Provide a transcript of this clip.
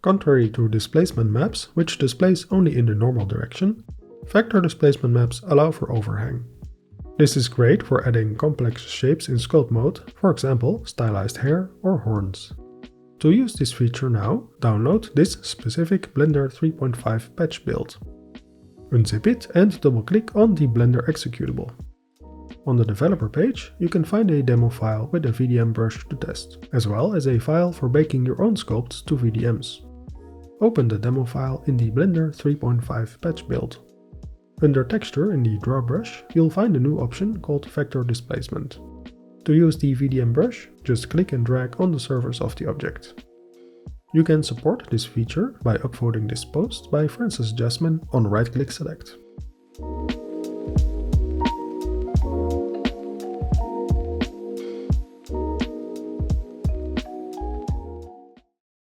Contrary to displacement maps, which displace only in the normal direction, vector displacement maps allow for overhang. This is great for adding complex shapes in sculpt mode, for example stylized hair or horns. To use this feature now, download this specific Blender 3.5 patch build. Unzip it and double-click on the Blender executable. On the developer page, you can find a demo file with a VDM brush to test, as well as a file for baking your own sculpts to VDMs. Open the demo file in the Blender 3.5 patch build. Under Texture in the Draw brush, you'll find a new option called Vector Displacement. To use the VDM brush, just click and drag on the surface of the object. You can support this feature by upvoting this post by Francis Jasmine on right-click select.